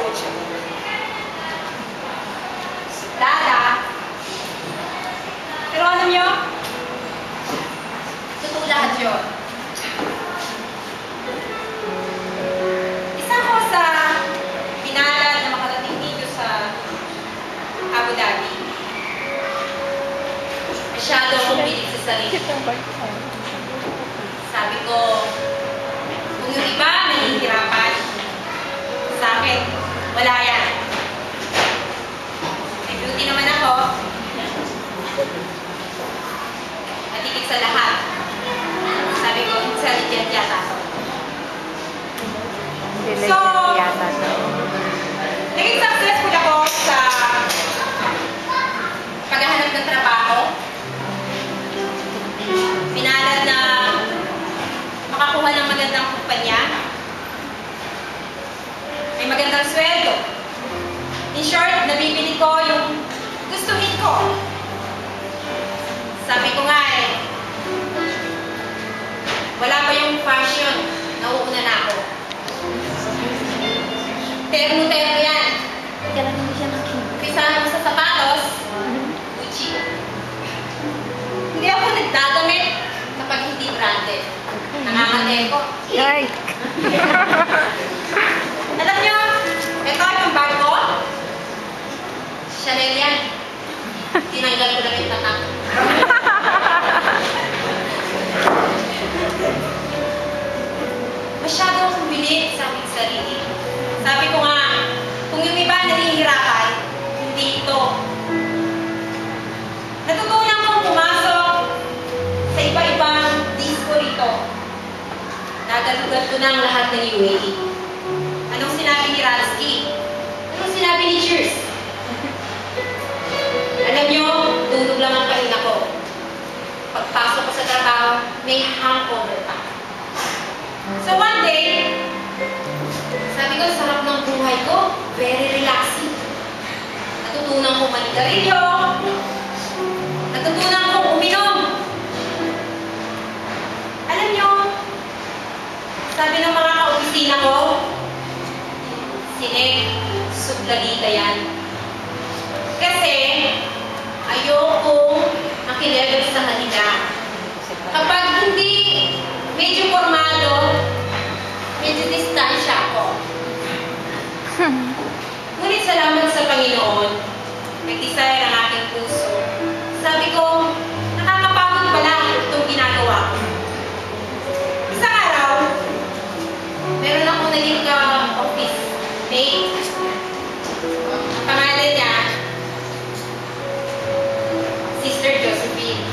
coach ako. Dada. Pero alam nyo, totoo lahat yun. Isa ko sa pinalad na makarating dito sa Abu Dhabi. Masyado akong pilit sa sarili. Sabi ko, kung yung iba nahihirapan, sa akin, wala yan. May beauty naman ako. Matikit sa lahat. Sabi ko, intelligent yata ako. So, naging successful ako sa paghahanap ng trabaho. Pinalad na makakuha ng magandang kumpanya. May magandang sweldo. In short, nabibili ko yung gustuhin ko. Sabi ko nga wala pa yung fashion. Nauuna na ako. Termo-termo yan. Kaysa sa sapatos, Gucci. Hindi ako nagdadamit kapag hindi branded. Nakakate ko. Alam nyo, ito yung bag ko. Chanel yan. Tinanggal ko lang yung tatak. Masyado akong bilit sa aking sarili. Sabi ko nga, kung yung iba nahihirapan, hindi ito. Natutunan kong pumasok sa iba-ibang disco rito. Nagalugan ko na ang lahat ng UAE. Anong sinabi ni Ransky? Anong sinabi ni Cheers? Alam nyo, tulog lang ang pahinga ko. Pagpasok ko sa trabaho, may hangover pa. So one day, sabi ko, sarap ng buhay ko. Very relaxing. Natutunan kong manigarilyo. Natutunan kong uminom. Alam nyo, sabi ng mga ka-opisina ko, Sinek, sublagita yan. Kasi, ayokong makilevel sa kanila. Kapag hindi medyo formado, medyo distansya ako. Ngunit salamat sa Panginoon, nag-desire ang aking puso. Sabi ko, nakakapagod pala itong ginagawa ko. Isang araw, meron akong naging ka-office mate. Ang pangalan niya, Sister Josephine.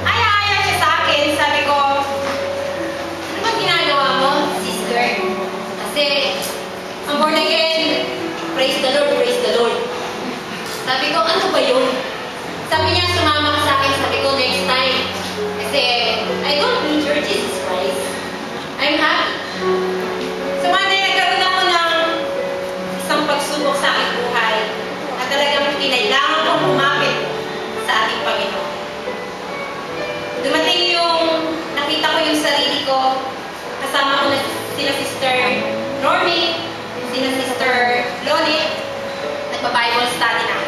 Aya-aya siya sa akin. Sabi ko, ano bang ginagawa mo, sister? Kasi, ang born again, praise the Lord, praise the Lord. Sabi ko, ano ba yun? Sabi niya, sumama ka sa akin. Sabi ko, next time. Kasi, I don't need your Jesus Christ. I'm happy. So, one day, nagkaroon ako ng isang pagsubok sa aking buhay na talagang kinailangan kong umapit sa ating Panginoon. Dumating yung, nakita ko yung sarili ko, kasama ko na sila Sister Normie, sila Sister Lonnie, nagpa-Bible study na.